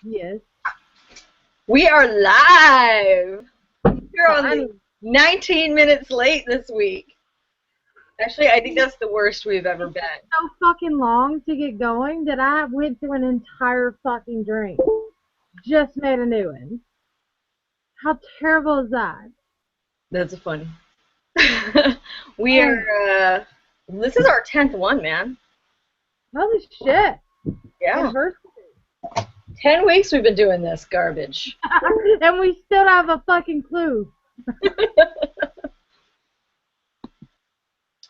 Yes. We are live. We're only 19 minutes late this week. Actually, I think that's the worst we've ever been. So fucking long to get going that I went through an entire fucking drink. Just made a new one. How terrible is that? That's funny. We are, this is our 10th one, man. Holy shit. Yeah. Anniversary. 10 weeks we've been doing this garbage. And we still have a fucking clue.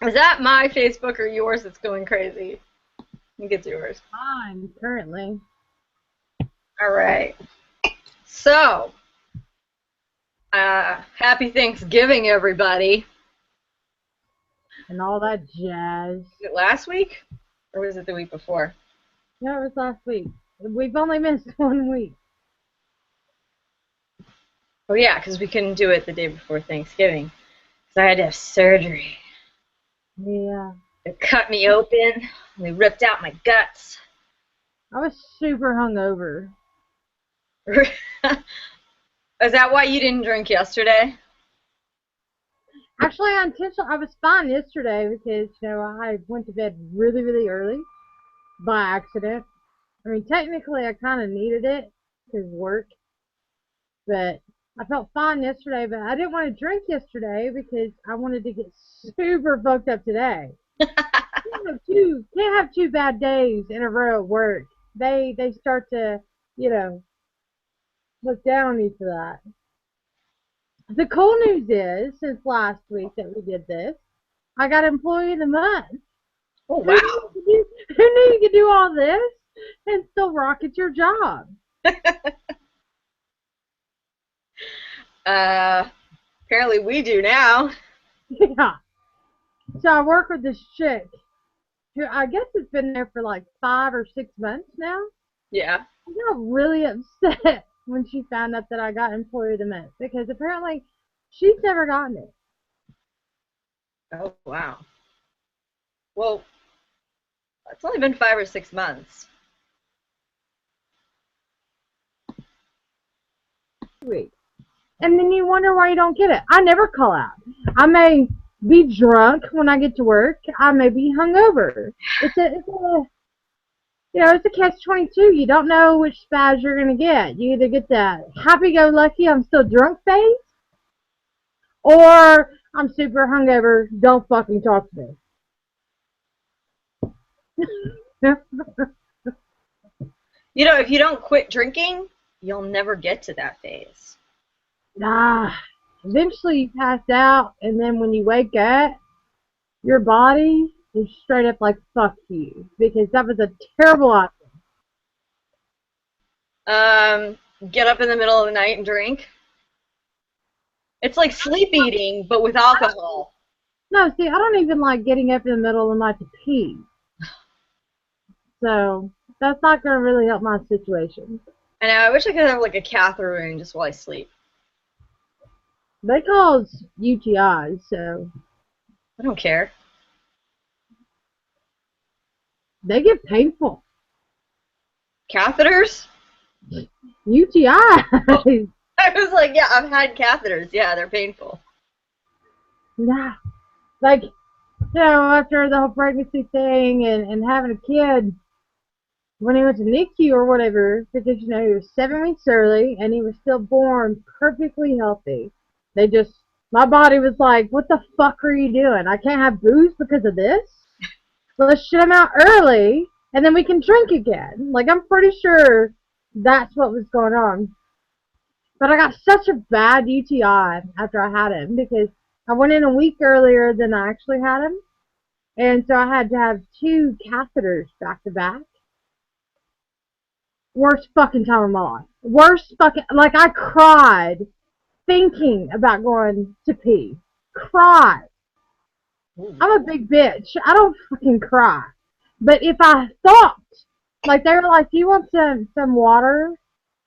Is that my Facebook or yours that's going crazy? I think it's yours. Mine, currently. All right. So, happy Thanksgiving, everybody. And all that jazz. Was it last week? Or was it the week before? No, it was last week. We've only missed 1 week. Oh, yeah, because we couldn't do it the day before Thanksgiving. Because I had to have surgery. Yeah. They cut me open. They ripped out my guts. I was super hungover. Is that why you didn't drink yesterday? Actually, I was fine yesterday because, you know, I went to bed really, really early by accident. I mean, technically, I kind of needed it because work, but I felt fine yesterday, but I didn't want to drink yesterday because I wanted to get super fucked up today. Can't have two bad days in a row at work. They start to, you know, look down on you for that. The cool news is, since last week that we did this, I got Employee of the Month. Oh, wow. Who knew you could do all this and still rock at your job? Apparently we do now. Yeah. So I work with this chick who I guess has been there for like 5 or 6 months now. Yeah. I got really upset when she found out that I got Employee of the Month because apparently she's never gotten it. Oh, wow. Well, it's only been 5 or 6 months. Weeks. And then you wonder why you don't get it. I never call out. I may be drunk when I get to work. I may be hungover. It's a catch-22. You don't know which spaz you're gonna get. You either get the happy-go-lucky, I'm still drunk phase, or I'm super hungover. Don't fucking talk to me. You know, if you don't quit drinking, you'll never get to that phase. Nah. Eventually you pass out, and then when you wake up, your body is straight up like, fuck you. Because that was a terrible option. Get up in the middle of the night and drink. It's like sleep eating, but with alcohol. No, see, I don't even like getting up in the middle of the night to pee. So, that's not going to really help my situation. I know, I wish I could have like a catheter just while I sleep. They cause UTIs, so I don't care. they get painful. Catheters? UTIs. I was like, yeah, I've had catheters. Yeah, they're painful. Nah. Like, you know, after the whole pregnancy thing and having a kid, when he went to NICU or whatever, because, you know, he was 7 weeks early and he was still born perfectly healthy. My body was like, what the fuck are you doing? I can't have booze because of this? Well, let's shit him out early and then we can drink again. Like, I'm pretty sure that's what was going on. But I got such a bad UTI after I had him because I went in a week earlier than I actually had him. And so I had to have 2 catheters back to back. Worst fucking time of my life. Worst fucking, like, I cried thinking about going to pee. Cried. I'm a big bitch. I don't fucking cry. But if I thought, like, they were like, do you want some water?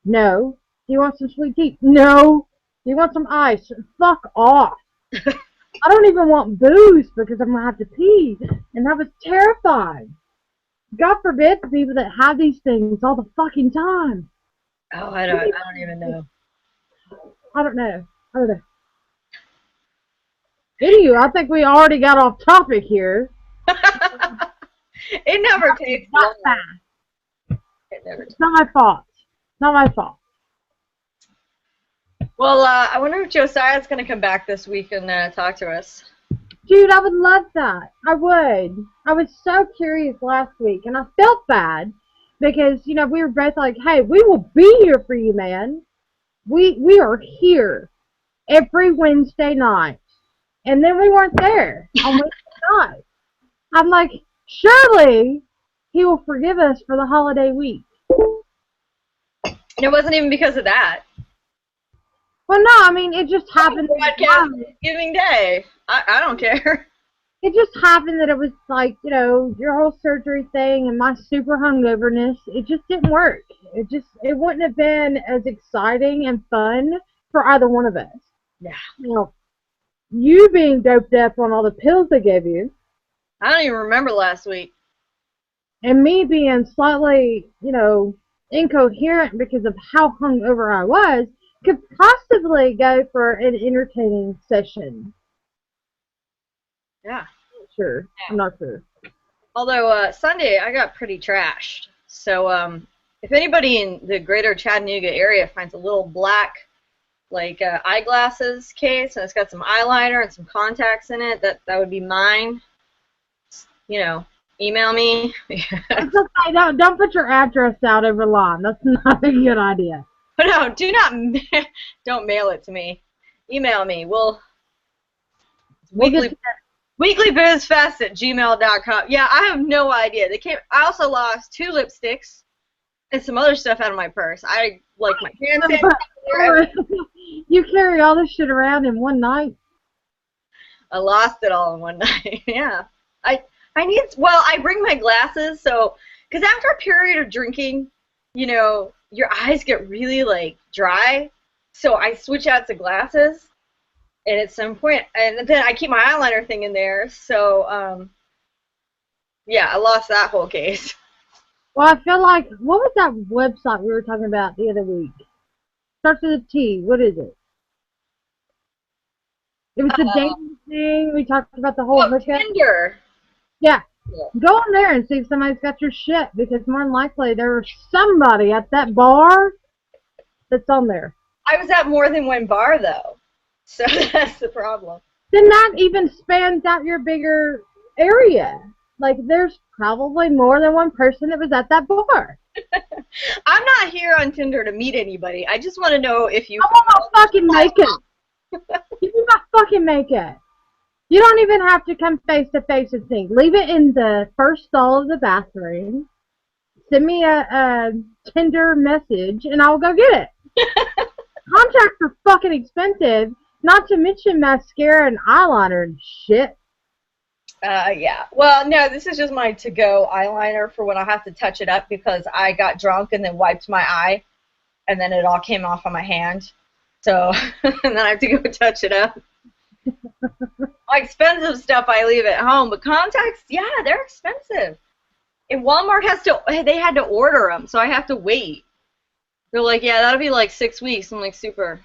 No. Do you want some sweet tea? No. Do you want some ice? Fuck off. I don't even want booze because I'm going to have to pee. And I was terrified. God forbid the people that have these things all the fucking time. Oh, I don't even know. I don't know. I don't know. Anyway, I think we already got off topic here. It never takes long. It never takes. It's not my fault. Not my fault. Well, I wonder if Josiah's going to come back this week and talk to us. Dude, I would love that. I would. I was so curious last week, and I felt bad because, you know, we were both like, hey, we will be here for you, man. We are here every Wednesday night. And then we weren't there on Wednesday night. I'm like, surely he will forgive us for the holiday week. And it wasn't even because of that. Well, no, I mean, it just happened. Thanksgiving Day. I don't care. It just happened that it was like, you know, your whole surgery thing and my super hungoverness. It just didn't work. It wouldn't have been as exciting and fun for either one of us. Yeah. You know, you being doped up on all the pills they gave you. I don't even remember last week. And me being slightly, you know, incoherent because of how hungover I was, could possibly go for an entertaining session. Yeah. Sure. Yeah. I'm not sure. Although Sunday I got pretty trashed. So if anybody in the greater Chattanooga area finds a little black like eyeglasses case and it's got some eyeliner and some contacts in it, that would be mine. You know, email me. It's okay. Don't put your address out over line. That's not a good idea. No, don't mail it to me. Email me. Weekly Boozefest at gmail.com. Yeah, I have no idea. I also lost 2 lipsticks and some other stuff out of my purse. I like my hand sanitizer. You carry all this shit around in one night? I lost it all in one night. Yeah. I bring my glasses, because after a period of drinking, you know, your eyes get really, like, dry, so I switch out to glasses, and at some point, and then I keep my eyeliner thing in there, so, yeah, I lost that whole case. Well, I feel like, what was that website we were talking about the other week? Starts with a T. What is it? It was the dating thing. We talked about the whole hookup. Tinder. Yeah. Go on there and see if somebody's got your shit, because more than likely there was somebody at that bar that's on there. I was at more than one bar, though, so that's the problem. Then that even spans out your bigger area. Like, there's probably more than one person that was at that bar. I'm not here on Tinder to meet anybody. I just want to know if you... I want my fucking makeup. Give me my fucking makeup. You don't even have to come face to face with things. Leave it in the first stall of the bathroom. Send me a Tinder message, and I'll go get it. Contacts are fucking expensive, not to mention mascara and eyeliner and shit. Yeah. Well, no, this is just my to-go eyeliner for when I have to touch it up because I got drunk and then wiped my eye, and then it all came off on my hand. So, and then I have to go touch it up. Expensive stuff I leave at home, but contacts, yeah, they're expensive. And Walmart they had to order them, so I have to wait. They're like, yeah, that'll be like 6 weeks. I'm like, super.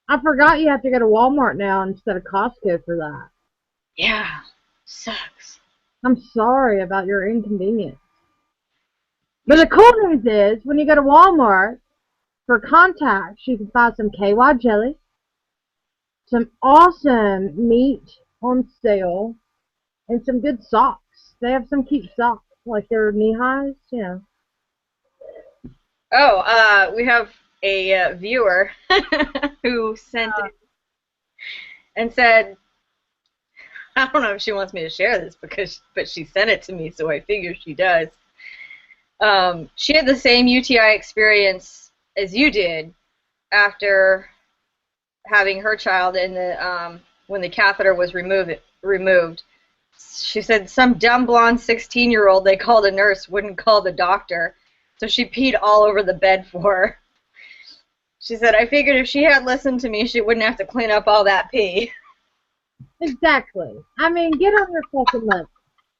I forgot you have to go to Walmart now instead of Costco for that. Yeah, sucks. I'm sorry about your inconvenience. But the cool news is, when you go to Walmart for contacts, you can find some KY jelly, some awesome meat on sale, and some good socks. They have some cute socks, like they're knee-highs, you know. Oh, we have a viewer who sent it and said, I don't know if she wants me to share this, but she sent it to me, so I figure she does. She had the same UTI experience as you did after having her child in the when the catheter was removed. She said some dumb blonde 16-year-old they called a nurse wouldn't call the doctor, so she peed all over the bed for her. She said, I figured if she had listened to me, she wouldn't have to clean up all that pee. Exactly. I mean, get on your fucking level.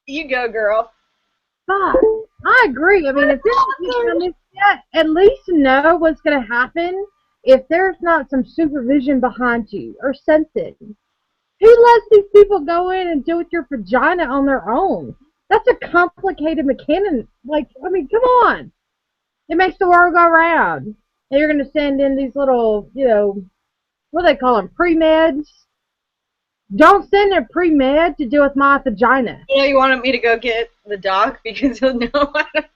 You go, girl. fuck. I agree. I mean, if you're on this yet, at least know what's going to happen if there's not some supervision behind you or something. Who lets these people go in and deal with your vagina on their own? That's a complicated mechanic. Like, I mean, come on. It makes the world go round. And you're going to send in these little, what do they call them? Pre-meds? Don't send a pre-med to deal with my vagina. You wanted me to go get the dog because he'll know how to...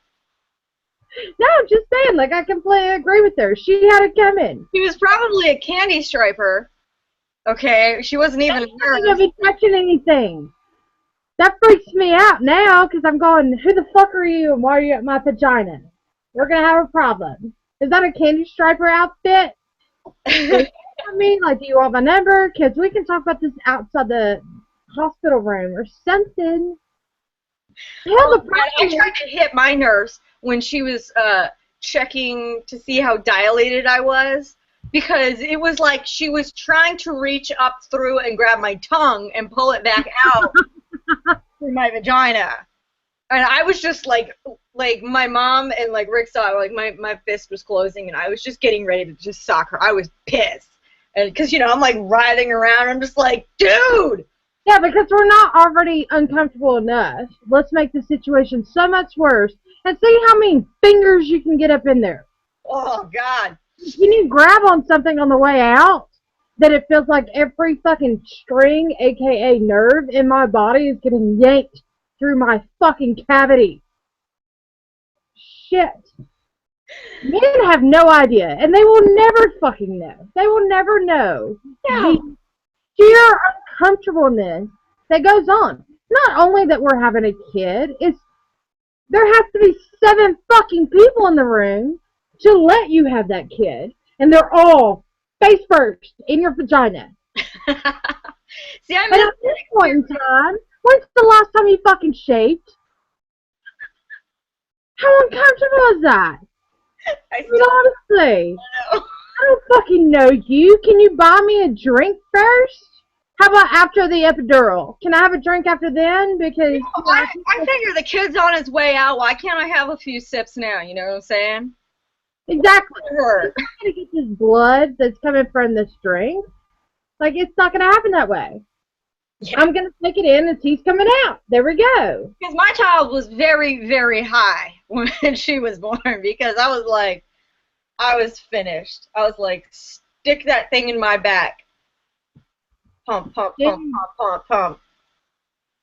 No, I'm just saying, like, I completely agree with her. She had it coming. He was probably a candy striper. Okay, she wasn't even a nurse. Gonna be touching anything. That freaks me out now because I'm going, who the fuck are you and why are you at my vagina? We're gonna have a problem. Is that a candy striper outfit? I mean, like, do you want my number? Because we can talk about this outside the hospital room or something. I tried to hit my nurse when she was checking to see how dilated I was, because it was like she was trying to reach up through and grab my tongue and pull it back out through my vagina. And I was just like my mom and like Rick saw it, like my fist was closing and I was just getting ready to just sock her. I was pissed. And because, I'm like writhing around. I'm just like, dude! Yeah, because we're not already uncomfortable enough. Let's make the situation so much worse and see how many fingers you can get up in there. Oh, God. You need to grab on something on the way out that it feels like every fucking string, a.k.a. nerve, in my body is getting yanked through my fucking cavity. Shit. Men have no idea, and they will never fucking know. They will never know. No. The sheer uncomfortableness that goes on. Not only that we're having a kid, it's there has to be 7 fucking people in the room to let you have that kid, and they're all face first in your vagina. See, I But at this point in time, when's the last time you fucking shaved? How uncomfortable is that? Honestly, I don't fucking know you. Can you buy me a drink first? How about after the epidural? Can I have a drink after then? Because I figure the kid's on his way out. Why can't I have a few sips now? You know what I'm saying? Exactly. You're not gonna get this blood that's coming from this drink. Like, it's not gonna happen that way. Yeah. I'm gonna take it in and he's coming out. There we go. Because my child was very, very high when she was born, because I was like, I was finished. I was like, stick that thing in my back. Pump, pump, pump, pump, pump, pump.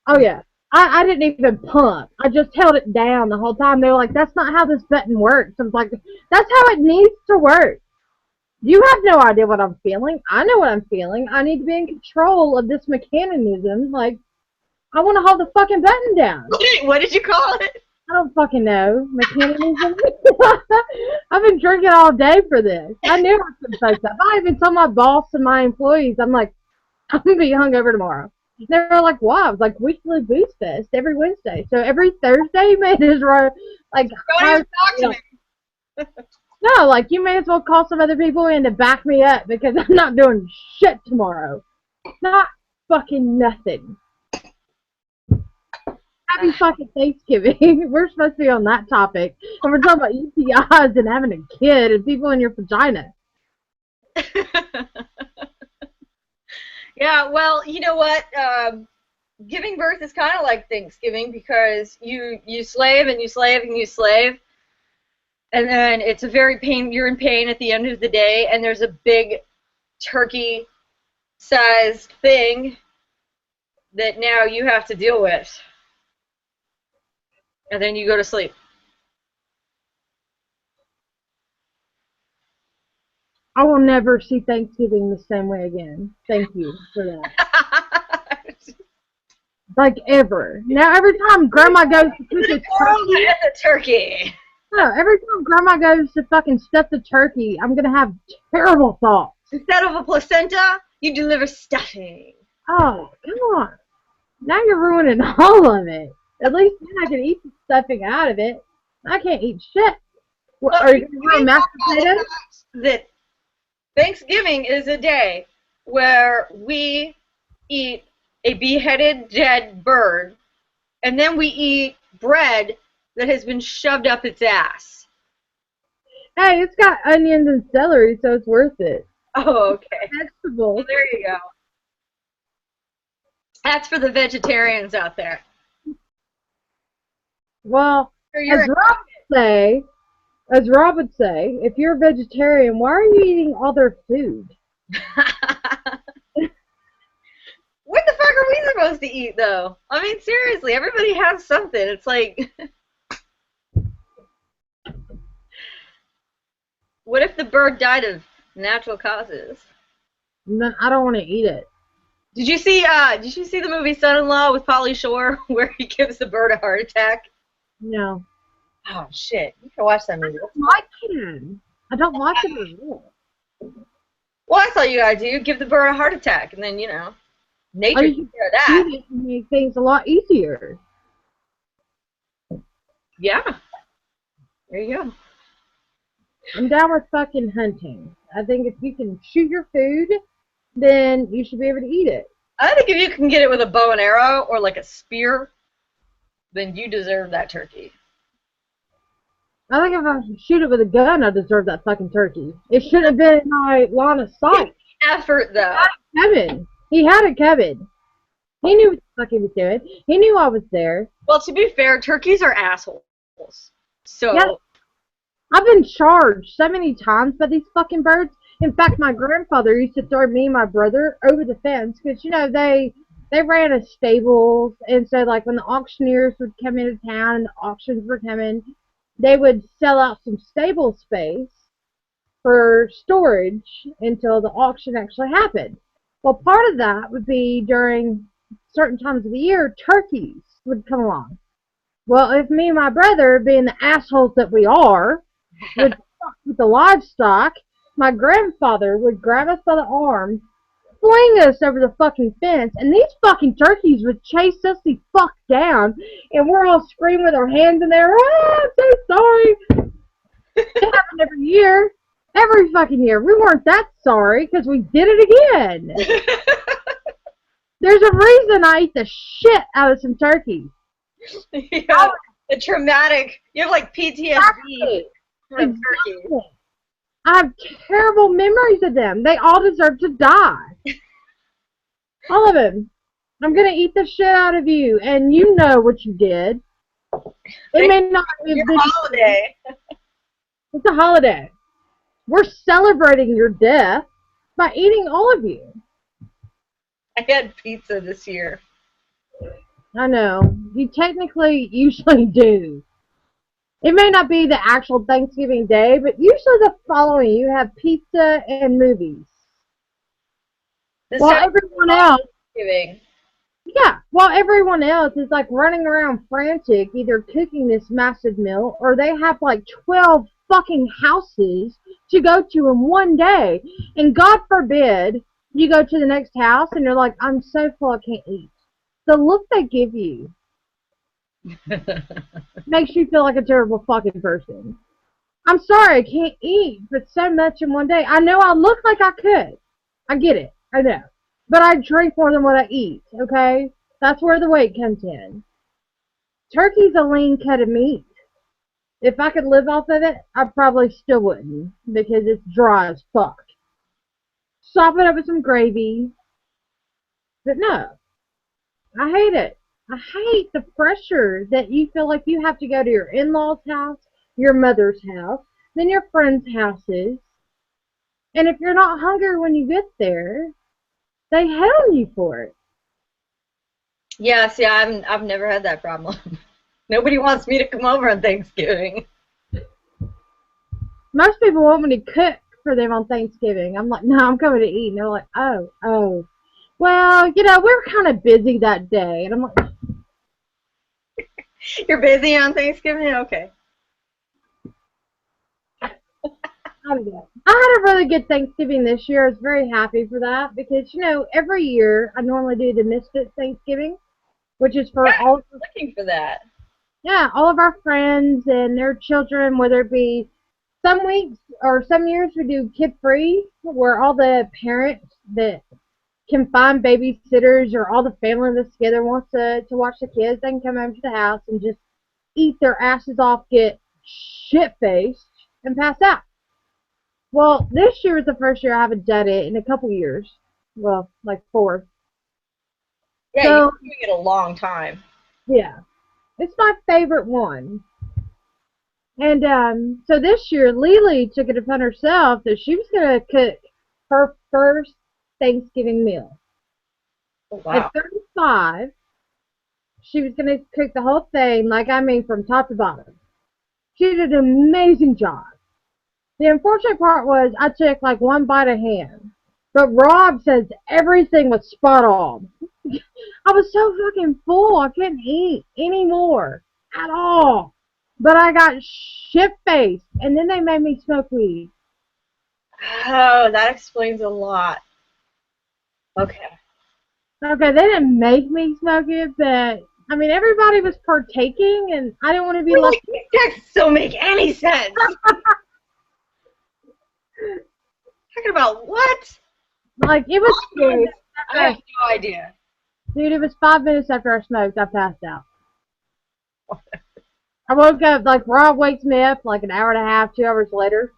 Oh, yeah. I didn't even pump. I just held it down the whole time. They were like, that's not how this button works. I was like, that's how it needs to work. You have no idea what I'm feeling. I know what I'm feeling. I need to be in control of this mechanism. Like, I want to hold the fucking button down. What did you call it? I don't fucking know. Mechanism. I've been drinking all day for this. I knew I couldn't post up. I even told my boss and my employees, I'm like, I'm going to be hungover tomorrow. They were like, why? I was like, Weekly Boozefest every Wednesday. So every Thursday, man, is like, don't even talk to me. No, like, you may as well call some other people in to back me up because I'm not doing shit tomorrow. Not fucking nothing. Happy fucking Thanksgiving. We're supposed to be on that topic. And we're talking about UTIs and having a kid and people in your vagina. Yeah, well, you know what? Giving birth is kind of like Thanksgiving because you slave and you slave and you slave. And then it's a very you're in pain at the end of the day, and there's a big turkey-sized thing that now you have to deal with. And then you go to sleep. I will never see Thanksgiving the same way again. Thank you for that. Like, ever. Now, every time Grandma goes to cook the turkey. No, every time Grandma goes to fucking stuff the turkey, I'm going to have terrible thoughts. Instead of a placenta, you deliver stuffing. Oh, come on. Now you're ruining all of it. At least then I can eat the stuffing out of it. I can't eat shit. What, are you going to ruin mashed potatoes? That Thanksgiving is a day where we eat a beheaded dead bird, and then we eat bread that has been shoved up its ass. Hey, it's got onions and celery, so it's worth it. Oh, okay. Vegetables. Well, there you go. That's for the vegetarians out there. Well, as Rob would say, if you're a vegetarian, why are you eating all their food? What the fuck are we supposed to eat, though? I mean, seriously, everybody has something. It's like, what if the bird died of natural causes? No, I don't want to eat it. Did you see the movie Son-in-Law with Pauly Shore where he gives the bird a heart attack? No. Oh shit! You can watch that movie. I don't like it at all. Well, that's all you gotta do. Give the bird a heart attack, and then nature takes care of that. You make things a lot easier. Yeah. There you go. I'm down with fucking hunting. I think if you can shoot your food, then you should be able to eat it. I think if you can get it with a bow and arrow or like a spear, then you deserve that turkey. I think if I shoot it with a gun, I deserve that fucking turkey. It shouldn't have been in my line of sight. Effort, though. He had it covered. He knew what the fuck he was doing. He knew I was there. Well, to be fair, turkeys are assholes. So. Yeah, I've been charged so many times by these fucking birds. In fact, my grandfather used to throw me and my brother over the fence because, they ran a stables. And so, like, when the auctioneers would come into town and the auctions were coming, they would sell out some stable space for storage until the auction actually happened. Well, part of that would be during certain times of the year, turkeys would come along. Well, if me and my brother, being the assholes that we are, would fuck with the livestock, my grandfather would grab us by the arm, fling us over the fucking fence, and these fucking turkeys would chase us the fuck down, and we're all screaming with our hands in there, I'm so sorry. It happened every year. Every fucking year. We weren't that sorry because we did it again. There's a reason I eat the shit out of some turkeys. Yeah, the traumatic. You have like PTSD from turkeys. I have terrible memories of them. They all deserve to die. All of them. I'm going to eat the shit out of you, and you know what you did. It may not be your holiday. It's a holiday. We're celebrating your death by eating all of you. I had pizza this year. I know. You technically usually do. It may not be the actual Thanksgiving day, but usually the following you have pizza and movies. While everyone else, while everyone else is like running around frantic, either cooking this massive meal or they have like 12 fucking houses to go to in one day. And God forbid you go to the next house and you're like, I'm so full I can't eat. The look they give you makes you feel like a terrible fucking person. I'm sorry I can't eat, but so much in one day. I know I look like I could. I get it. I know. But I drink more than what I eat, okay? That's where the weight comes in. Turkey's a lean cut of meat. If I could live off of it, I probably still wouldn't, because it's dry as fuck. Sop it up with some gravy. But no. I hate it. I hate the pressure that you feel like you have to go to your in-laws' house, your mother's house, then your friends' houses. And if you're not hungry when you get there, they hate on you for it. Yeah, see, I've never had that problem. Nobody wants me to come over on Thanksgiving. Most people want me to cook for them on Thanksgiving. I'm like, no, I'm coming to eat. And they're like, oh. Well, we're kind of busy that day. And I'm like, you're busy on Thanksgiving? Okay. I don't know. I had a really good Thanksgiving this year. I was very happy for that because, every year I normally do the Misfits Thanksgiving, which is for all of us. Looking for that. Yeah, all of our friends and their children, whether it be some weeks or some years we do kid-free, where all the parents that can find babysitters or all the family that's together wants to watch the kids, they can come over to the house and just eat their asses off, get shit-faced, and pass out. Well, this year is the first year I haven't done it in a couple years. Well, like 4. Yeah, you've So, been doing it a long time. yeah, it's my favorite one. And so this year, Lily took it upon herself that she was going to cook her first Thanksgiving meal. Oh, At wow. 35, she was going to cook the whole thing, like I mean, from top to bottom. She did an amazing job. The unfortunate part was I took like one bite of ham. But Rob says everything was spot on. I was so fucking full, I couldn't eat anymore at all. But I got shit-faced, and then they made me smoke weed. Oh, that explains a lot. Okay. Okay, they didn't make me smoke it, but I mean, everybody was partaking, and I didn't want to be We're left. like, these texts don't make any sense. Talking about what? Like, it was scary. I have no idea. Dude, it was 5 minutes after I smoked, I passed out. I woke up, like, Rob wakes me up, like, an hour and a half, 2 hours later.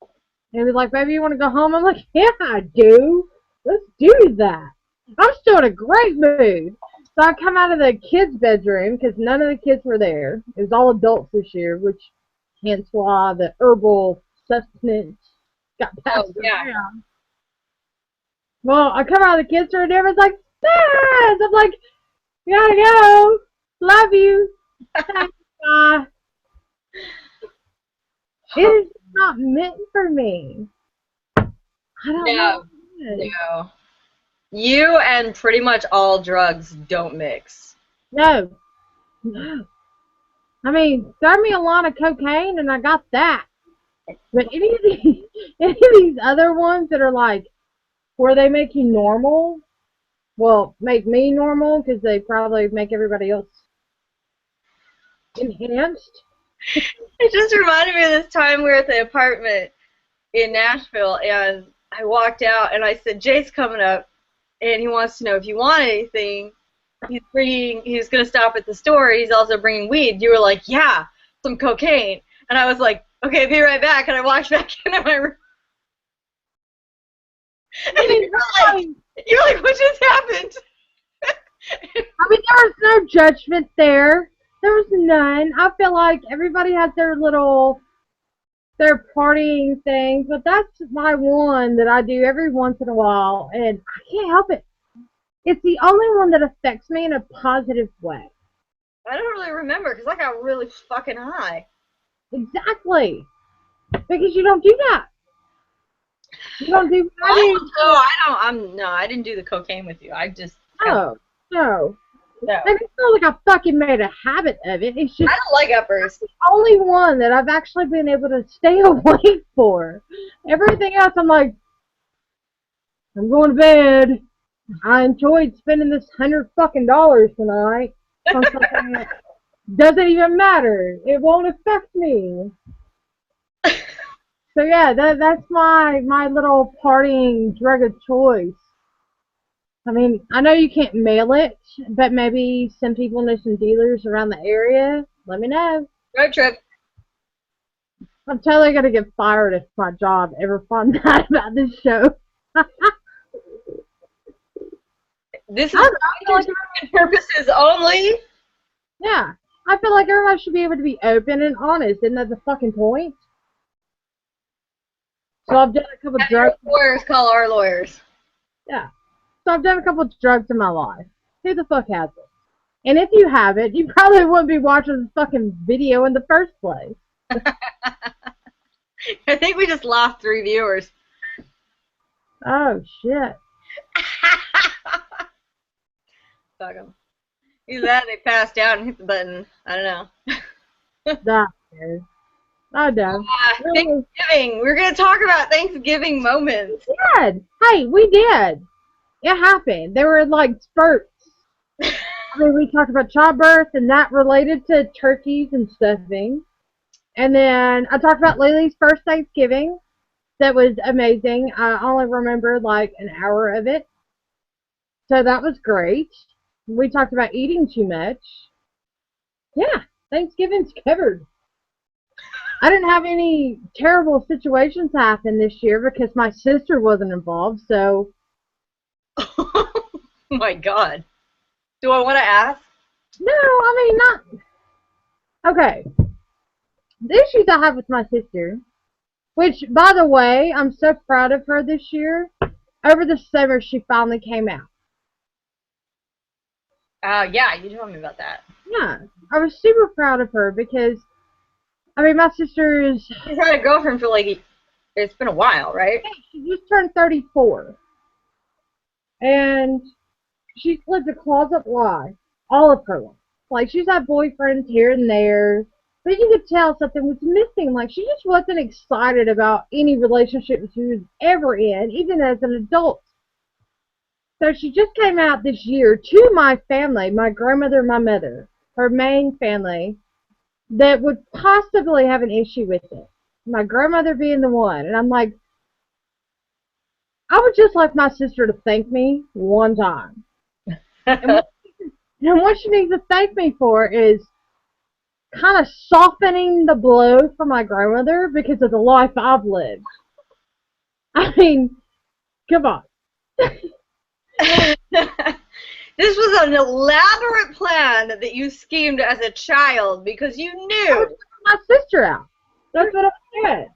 And he was like, baby, you want to go home? I'm like, yeah, I do. Let's do that. I'm still in a great mood. So I come out of the kids' bedroom, because none of the kids were there. It was all adults this year, which hence why the herbal sustenance got passed around. Well, I come out of the kids' room, and everyone's like, Spaz! I'm like, you gotta go. Love you. Bye. It is not meant for me. I don't know. No. You and pretty much all drugs don't mix. No. No. I mean, throw me a lot of cocaine and I got that. But any of these other ones that are like, where they make you normal, well, make me normal because they probably make everybody else enhanced. It just reminded me of this time we were at the apartment in Nashville, and I walked out and I said, Jay's coming up, and he wants to know if you want anything. He's going to stop at the store. He's also bringing weed. You were like, yeah, some cocaine. And I was like, okay, be right back. And I walked back into my room. And you're like, what just happened? I mean, there was no judgment there. There was none. I feel like everybody has their partying things, but that's my one that I do every once in a while, and I can't help it. It's the only one that affects me in a positive way. I don't really remember because I got really fucking high. Exactly. Because you don't do that. You don't do what I do. No, I didn't do the cocaine with you. I just. No. No. And it's not like I fucking made a habit of it. It's just I don't like uppers. the only one that I've actually been able to stay awake for. Everything else, I'm like, I'm going to bed. I enjoyed spending this $100 fucking tonight on something that doesn't even matter. It won't affect me. So yeah, that's my little partying drug of choice. I mean, I know you can't mail it, but maybe some people know some dealers around the area. Let me know. Road trip. I'm totally gonna get fired if my job ever finds out about this show. This is for purposes only. Yeah, I feel like everyone should be able to be open and honest. Isn't that the fucking point? So I've done a couple drugs. Lawyers call our lawyers. Yeah. So I've done a couple drugs in my life. Who the fuck has it? And if you haven't, you probably wouldn't be watching this fucking video in the first place. I think we just lost 3 viewers. Oh, shit. Fuck them. Either that or they passed out and hit the button. I don't know. I don't. Thanksgiving. We're going to talk about Thanksgiving moments. We did. Hey, we did. It happened. They were like spurts. I mean, we talked about childbirth and that related to turkeys and stuffing. And then I talked about Lily's first Thanksgiving. That was amazing. I only remember like an hour of it. So that was great. We talked about eating too much. Yeah. Thanksgiving's covered. I didn't have any terrible situations happen this year because my sister wasn't involved, so. Oh my God. Do I want to ask? No, I mean, not. Okay. The issues I have with my sister, which, by the way, I'm so proud of her this year. Over the summer, she finally came out. Yeah, you told me about that. Yeah, I was super proud of her because, I mean, my sister is. She's had a girlfriend for like, it's been a while, right? She just turned 34. And she's lived a closet life all of her life. Like, she's had boyfriends here and there, but you could tell something was missing. Like, she just wasn't excited about any relationship she was ever in, even as an adult. So she just came out this year to my family, my grandmother, my mother, her main family, that would possibly have an issue with it. My grandmother being the one. And I'm like, I would just like my sister to thank me one time. And what she needs to thank me for is kind of softening the blow for my grandmother because of the life I've lived. I mean, come on. This was an elaborate plan that you schemed as a child because you I was knew. taking my sister out. That's what I said.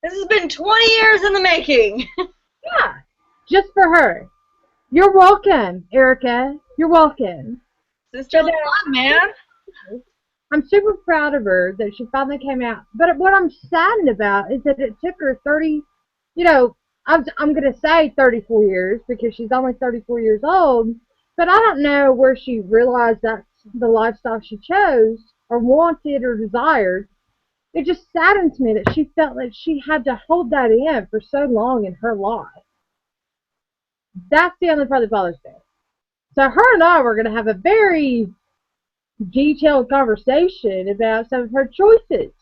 This has been 20 years in the making. Yeah, just for her. You're welcome, Erica. You're welcome. Sisterly love, man. I'm super proud of her that she finally came out. But what I'm saddened about is that it took her 30, I'm going to say 34 years because she's only 34 years old. But I don't know where she realized that's the lifestyle she chose or wanted or desired. It just saddens me that she felt like she had to hold that in for so long in her life. That's the only part that bothers me. So her and I were going to have a very detailed conversation about some of her choices.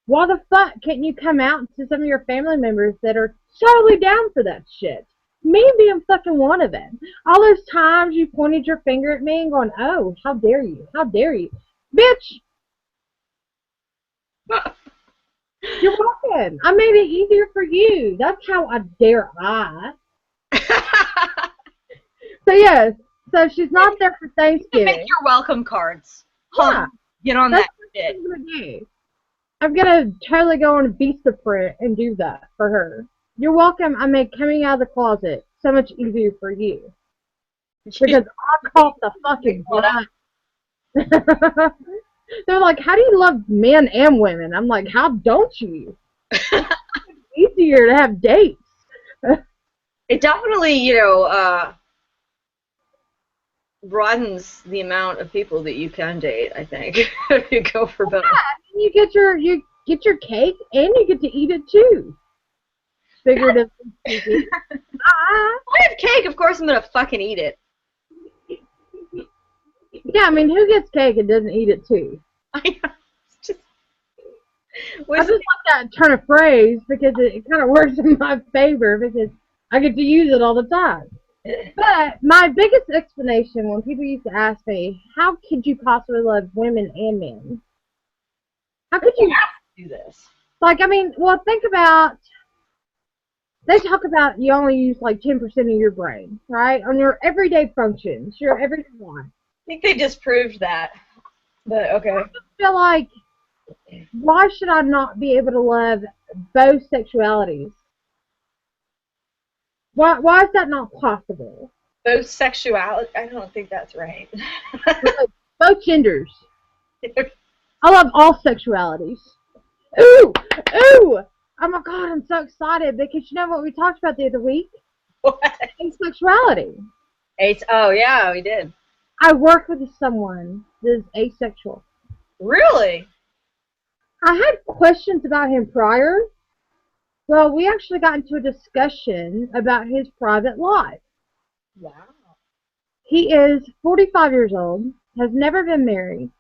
Why the fuck can't you come out to some of your family members that are totally down for that shit? Me being fucking one of them. All those times you pointed your finger at me and going, oh, how dare you? How dare you? Bitch, you're welcome. I made it easier for you. That's how I dare I. So yes, so she's not there for Thanksgiving. Make your welcome cards. Yeah, Get on that's that what shit. I'm gonna do. I'm gonna totally go on a Vistaprint and do that for her. You're welcome. I made coming out of the closet so much easier for you because I caught the fucking blunt. They're like, how do you love men and women? I'm like, how don't you? It's easier to have dates. It definitely, broadens the amount of people that you can date, I think. If you go for both. Yeah, you get your cake and you get to eat it too. Figuratively speaking. I have cake, of course I'm gonna fucking eat it. Yeah, I mean, who gets cake and doesn't eat it too? I know. It's just, I just like that turn of phrase because it kind of works in my favor because I get to use it all the time. But my biggest explanation when people used to ask me, how could you possibly love women and men? How could you do this? like? I mean, well, think about. They talk about you only use like 10% of your brain, right? On your everyday functions, your everyday life. I think they just proved that. But okay. I just feel like, why should I not be able to love both sexualities? Why is that not possible? Both sexuality, I don't think that's right. Both genders. I love all sexualities. Ooh! Ooh! Oh my god, I'm so excited because you know what we talked about the other week? What? Asexuality. Oh yeah, we did. I work with someone that is asexual. Really? I had questions about him prior. Well, we actually got into a discussion about his private life. Wow. He is 45 years old, has never been married,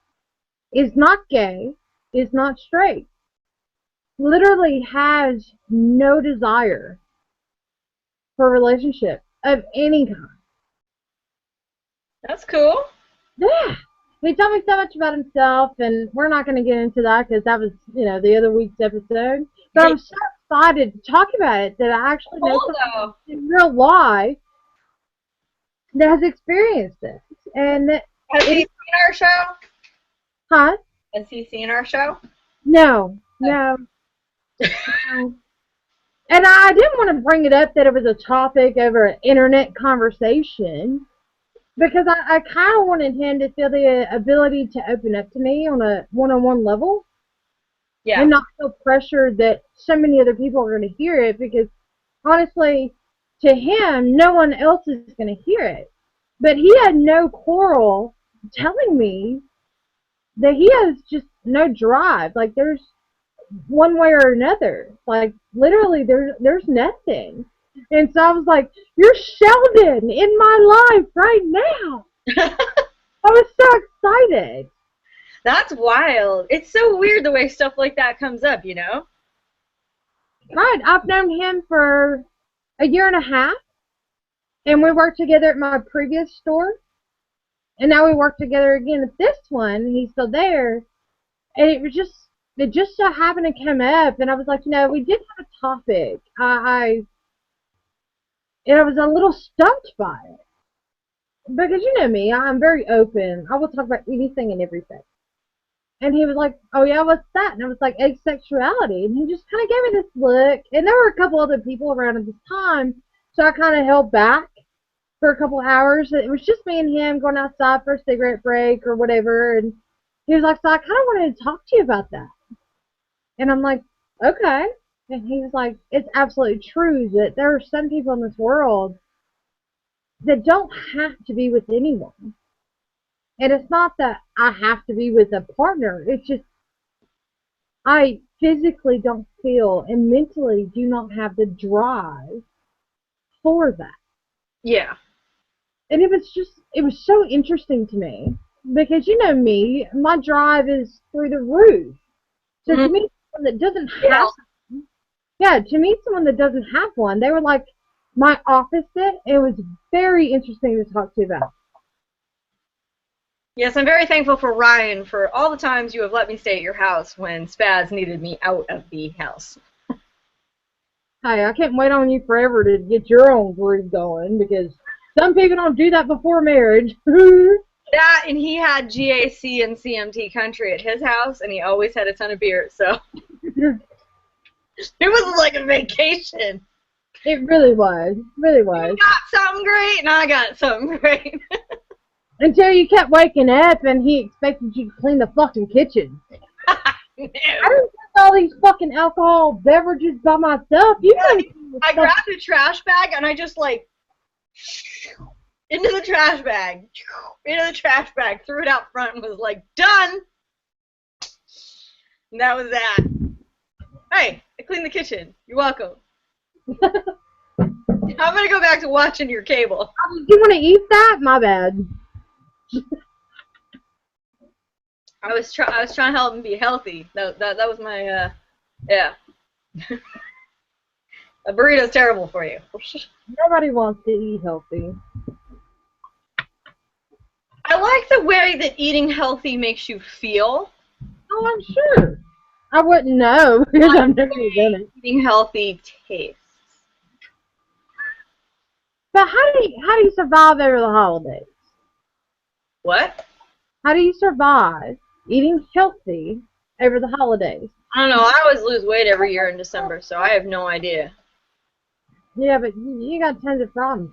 is not gay, is not straight, literally has no desire for a relationship of any kind. That's cool. Yeah. He told me so much about himself, and we're not going to get into that because that was, the other week's episode. But Hey, I'm so excited to talk about it that I actually know cool someone though. in real life that has experienced this. And Has he it, seen our show? huh? Has he seen our show? No, no, no. And I didn't want to bring it up that it was a topic over an internet conversation because I kind of wanted him to feel the ability to open up to me on a one-on-one level Yeah. and not feel pressured that so many other people are going to hear it because honestly, to him, no one else is going to hear it. But he had no quarrel telling me that he has just no drive. Like there's one way or another. Like literally, there's nothing. And so I was like, "You're Sheldon in my life right now." I was so excited. That's wild. It's so weird the way stuff like that comes up, you know? Right, I've known him for a year and a half, and we worked together at my previous store, and now we work together again at this one. He's still there, and it just so happened to come up, and I was like, we did have a topic. And I was a little stumped by it because you know me, I'm very open. I will talk about anything and everything. And he was like, "Oh yeah, what's that?" And I was like, "Asexuality." And he just kind of gave me this look. And there were a couple other people around at this time, so I kind of held back for a couple hours. It was just me and him going outside for a cigarette break or whatever. And he was like, "So I kind of wanted to talk to you about that." And I'm like, "Okay." And he was like, "It's absolutely true that there are some people in this world that don't have to be with anyone. And it's not that I have to be with a partner. It's just I physically don't feel and mentally do not have the drive for that." Yeah. And it was so interesting to me because you know me, my drive is through the roof. So Mm-hmm. to meet someone that doesn't Yeah. have, yeah, to meet someone that doesn't have one, they were like my opposite. It was very interesting to talk to you about. Yes, I'm very thankful for Ryan for all the times you have let me stay at your house when Spaz needed me out of the house. Hey, I can't wait on you forever to get your own groove going because some people don't do that before marriage. That, and he had GAC and CMT country at his house, and he always had a ton of beer, so it was like a vacation. It really was. Really was. You got something great, and I got something great. Until you kept waking up and he expected you to clean the fucking kitchen. No. I didn't drink all these fucking alcohol beverages by myself. You Yeah, know, I grabbed a trash bag, and I just like into the trash bag, threw it out front, and was like, done. And that was that. Hey, I cleaned the kitchen. You're welcome. I'm gonna go back to watching your cable. you want to eat that? My bad. I was trying to help him be healthy. That was my yeah. A burrito's terrible for you. Nobody wants to eat healthy. I like the way that eating healthy makes you feel. Oh, I'm sure. I wouldn't know because I've never done it. Eating healthy tastes. But how do you survive over the holidays? What? How do you survive eating healthy over the holidays? I don't know. I always lose weight every year in December, so I have no idea. Yeah, but you got tons of problems.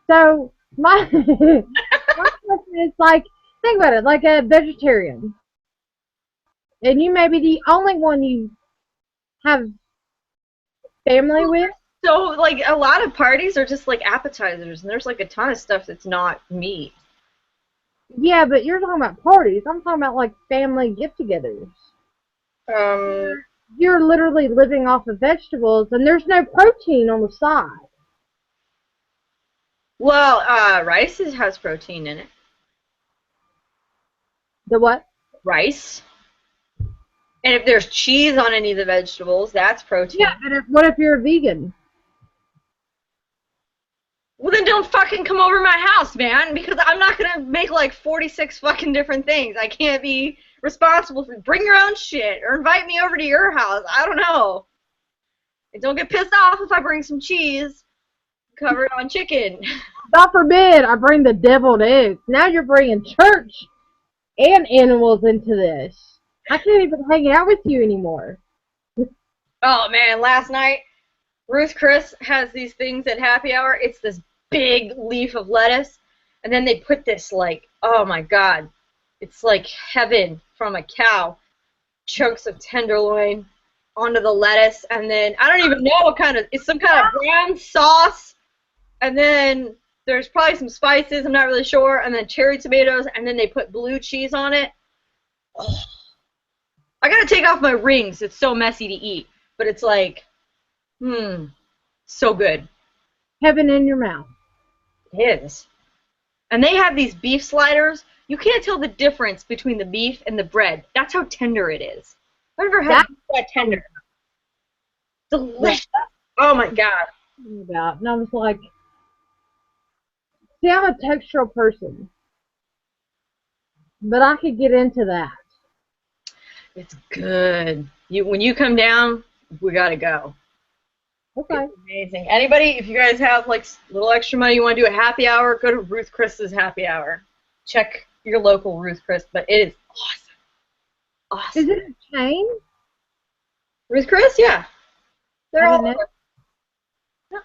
So my my question is like, think about it, like a vegetarian, and you may be the only one you have family with. So, like, a lot of parties are just like appetizers, and there's like a ton of stuff that's not meat. Yeah, but you're talking about parties. I'm talking about like family get-togethers. Um, You're literally living off of vegetables, and there's no protein on the side. well, rice has protein in it. The what? Rice. And if there's cheese on any of the vegetables, that's protein. Yeah, but what if you're a vegan? Well, then don't fucking come over to my house, man, because I'm not gonna make like 46 fucking different things. I can't be responsible for. Bring your own shit or invite me over to your house. I don't know. And don't get pissed off if I bring some cheese covered on chicken. God forbid I bring the deviled eggs. Now you're bringing church and animals into this. I can't even hang out with you anymore. Oh man, last night Ruth Chris has these things at happy hour. It's this big leaf of lettuce, and then they put this like, oh my god, it's like heaven from a cow. Chunks of tenderloin onto the lettuce, and then I don't even know what kind of, it's some kind of brown sauce, and then there's probably some spices, I'm not really sure, and then cherry tomatoes, and then they put blue cheese on it. Oh. I gotta take off my rings, it's so messy to eat, but it's like, so good. Heaven in your mouth. It is. And they have these beef sliders. You can't tell the difference between the beef and the bread. That's how tender it is. I've never had that tender. Delicious. Oh my god. About. And I was like, see, I'm a textural person, but I could get into that. It's good. When you come down, we gotta go. Okay. It's amazing. Anybody, if you guys have like a little extra money, you want to do a happy hour, go to Ruth Chris's happy hour. Check your local Ruth Chris, but it is awesome. Awesome. Is it a chain? Ruth Chris, yeah. They're all over. Yeah.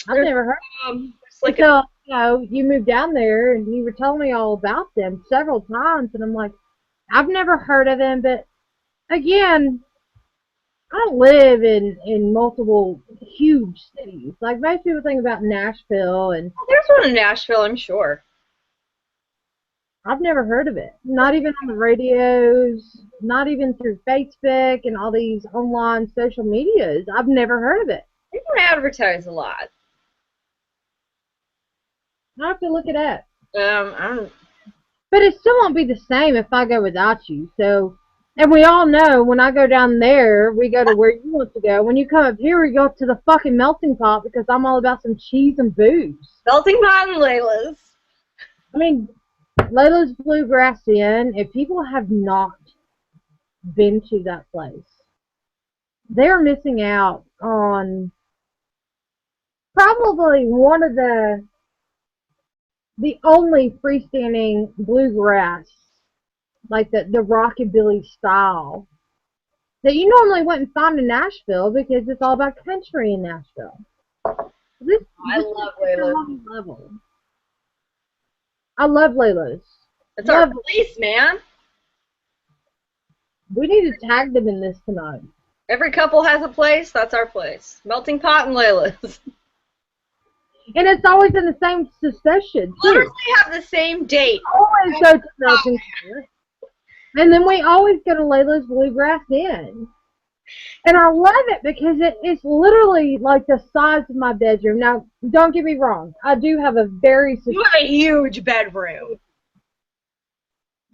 I've never heard of them. Like so, you moved down there and you were telling me all about them several times, and I'm like, I've never heard of them, but again, I don't live in multiple huge cities. Like most people think about Nashville, and there's one in Nashville, I'm sure. I've never heard of it. Not even on the radios, not even through Facebook and all these online social medias. I've never heard of it. They don't advertise a lot. I have to look it up. I don't. But it still won't be the same if I go without you. So, and we all know when I go down there, we go to where you want to go. When you come up here, we go to the fucking melting pot because I'm all about some cheese and booze. Melting pot and Layla's. I mean, Layla's Bluegrass Inn, if people have not been to that place, they're missing out on probably one of the only freestanding bluegrass, like the rockabilly style, that you normally wouldn't find in Nashville because it's all about country in Nashville. I love Layla's. Level. I love Layla's. It's our place, man. We need to tag them in this tonight. Every couple has a place. That's our place. Melting pot and Layla's. And it's always in the same succession. Literally have the same date. Always go to Melting Pot. And then we always go to Layla's Bluegrass Inn. And I love it because it's literally like the size of my bedroom. Now, don't get me wrong. I do have a very... You have a huge bedroom.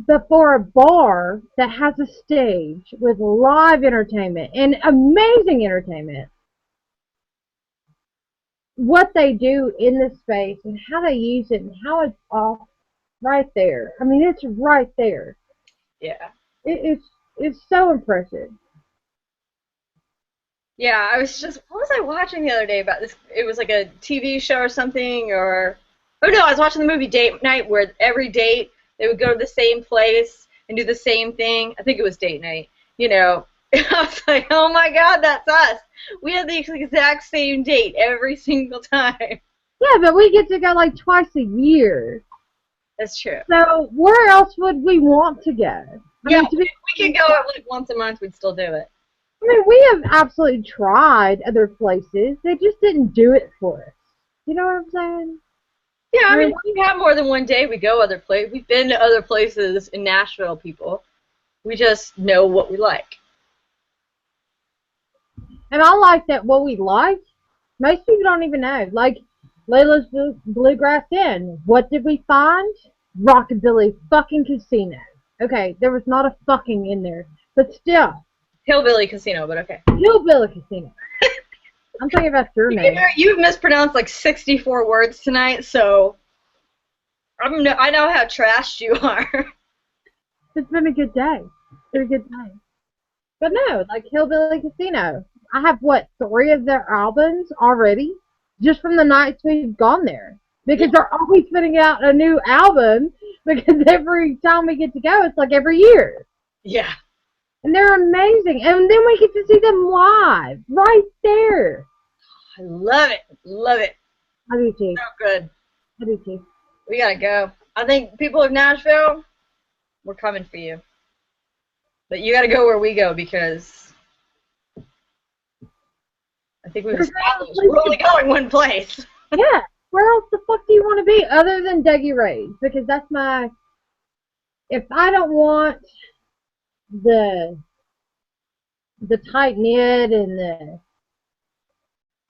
But for a bar that has a stage with live entertainment and amazing entertainment, what they do in this space and how they use it and how it's off right there. I mean, it's right there. Yeah. It's so impressive. Yeah, what was I watching the other day about this? It was like a TV show or something, or, oh no, I was watching the movie Date Night, where every date they would go to the same place and do the same thing. I think it was Date Night, you know. I was like, oh my god, that's us. We have the exact same date every single time. Yeah, but we get to go like twice a year. That's true. So where else would we want to go? I mean, if we could go like once a month, we'd still do it. I mean, we have absolutely tried other places. They just didn't do it for us. You know what I'm saying? Yeah, I mean, we have more than one day. We go other places. We've been to other places in Nashville, people. We just know what we like. And I like that what we like, most people don't even know. Like, Layla's Bluegrass Inn. What did we find? Rockabilly fucking casino. Okay, there was not a fucking in there. But still. Hillbilly casino, but okay. Hillbilly casino. I'm thinking about your name. You've mispronounced like 64 words tonight, so I know how trashed you are. It's been a good day. It's been a good day. But no, like Hillbilly Casino. I have, what, 3 of their albums already? Just from the nights we've gone there. Because they're always putting out a new album. Because every time we get to go, it's like every year. Yeah. And they're amazing. And then we get to see them live. Right there. I love it. Love it. I do too. So good. I do too. We gotta go. I think people of Nashville, we're coming for you. But you gotta go where we go because I think we've established we're only going one place. Yeah. Where else the fuck do you want to be other than Dougie Ray's? Because that's my... If I don't want the tight-knit and the...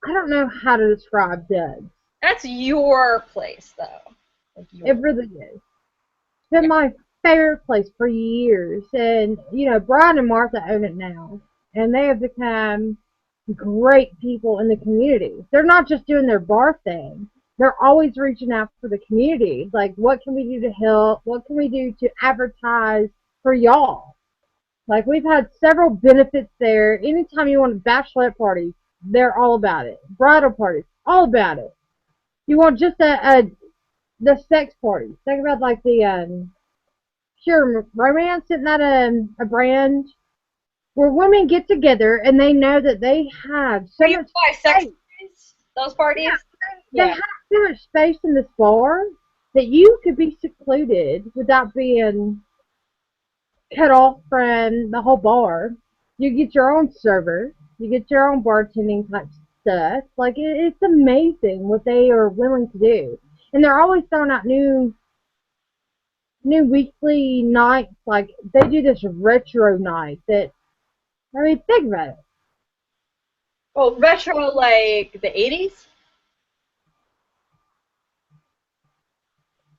I don't know how to describe Doug's. That's your place, though. Like It really is. It's been my favorite place for years. And, you know, Brian and Martha own it now. And they have become great people in the community. They're not just doing their bar thing. They're always reaching out for the community. Like, what can we do to help? What can we do to advertise for y'all? Like, we've had several benefits there. Anytime you want a bachelorette party, they're all about it. Bridal parties, all about it. You want just the sex parties. Think about, like, the Pure Romance. Isn't that a brand where women get together and they know that they have so much space. Those parties? They have so much space in this bar that you could be secluded without being cut off from the whole bar. You get your own server. You get your own bartending type stuff. Like, it's amazing what they are willing to do. And they're always throwing out new weekly nights. Like, they do this retro night that, I mean, think about it. Oh, retro like the 80s?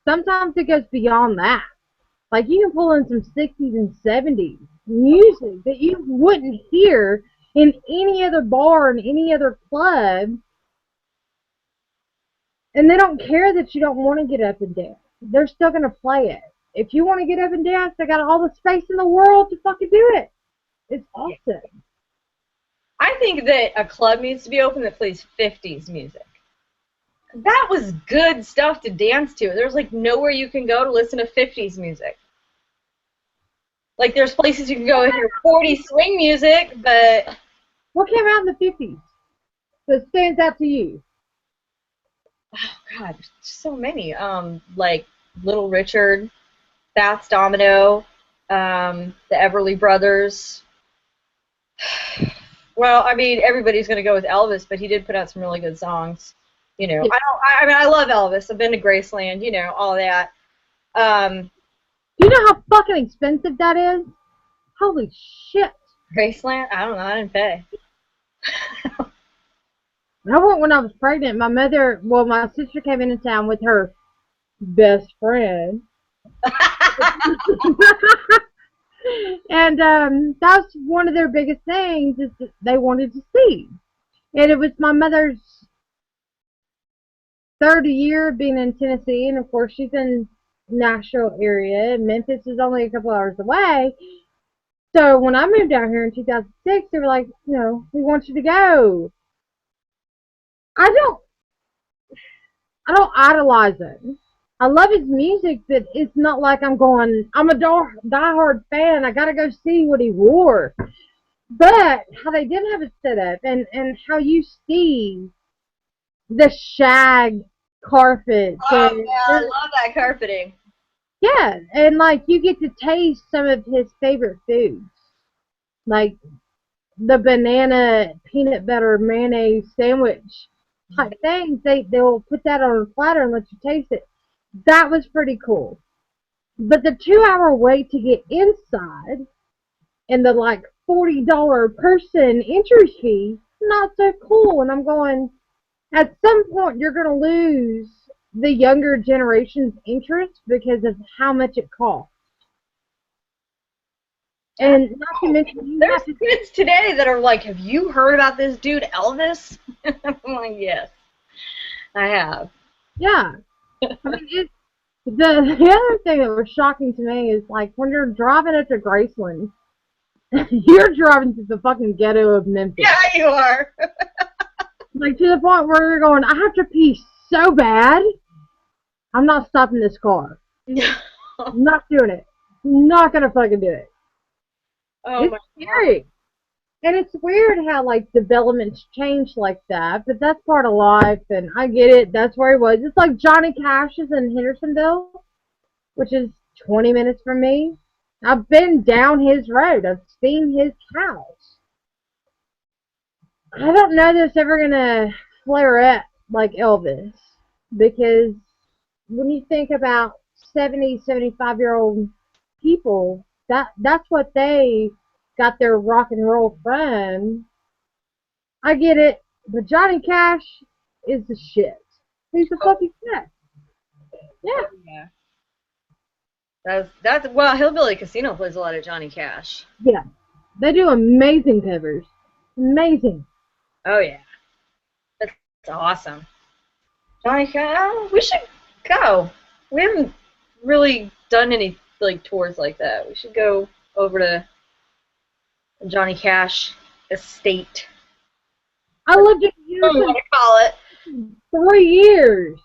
Sometimes it goes beyond that. Like, you can pull in some 60s and 70s music that you wouldn't hear in any other bar, in any other club. And they don't care that you don't want to get up and dance. They're still going to play it. If you want to get up and dance, they got all the space in the world to fucking do it. It's awesome. I think that a club needs to be open that plays 50s music. That was good stuff to dance to. There's like nowhere you can go to listen to 50s music. Like, there's places you can go and hear 40s swing music, but... What came out in the 50s that stands out to you? Oh, God, there's so many. Like, Little Richard, Fats Domino, the Everly Brothers. Well, I mean, everybody's going to go with Elvis, but he did put out some really good songs. You know, I mean, I love Elvis. I've been to Graceland, you know, all that. Do you know how fucking expensive that is? Holy shit. Graceland? I don't know. I didn't pay. I went when I was pregnant. My sister came into town with her best friend. And that's one of their biggest things is that they wanted to see. And it was my mother's 3rd year being in Tennessee, and of course she's in Nashville area. Memphis is only a couple hours away. So when I moved out here in 2006, they were like, you know, we want you to go. I don't idolize him. I love his music, but it's not like I'm a diehard fan. I gotta go see what he wore. But how they did have it set up, and how you see the shag carpet. Oh, yeah, I love that carpeting. Yeah, and like you get to taste some of his favorite foods. Like the banana peanut butter mayonnaise sandwich type things. They'll put that on a platter and let you taste it. That was pretty cool. But the 2-hour wait to get inside and the like $40 person entry fee, not so cool. And I'm going, at some point you're going to lose the younger generation's interest because of how much it costs. And not to mention, there's kids today that are like, have you heard about this dude Elvis? I'm like, yes, I have. Yeah. I mean, the other thing that was shocking to me is, like, when you're driving up to Graceland, you're driving to the fucking ghetto of Memphis. Yeah, you are. Like, to the point where you're going, I have to pee so bad, I'm not stopping this car. I'm not doing it. I'm not gonna fucking do it. Oh It's my God. scary. And it's weird how, like, developments change like that, but that's part of life, and I get it. That's where he was. It's like Johnny Cash is in Hendersonville, which is 20 minutes from me. I've been down his road. I've seen his house. I don't know that it's ever going to flare up like Elvis, because when you think about 70, 75-year-old people, that's what they got their rock and roll from. I get it, but Johnny Cash is the shit. He's the fucking shit. Yeah, Yeah. That's well, Hillbilly Casino plays a lot of Johnny Cash. yeah. They do amazing covers. Amazing. Oh yeah, that's awesome. Johnny Cash. Oh, we should go. We haven't really done any like tours like that. We should go over to Johnny Cash estate. I lived in What do you Houston want to call it? for 3 years.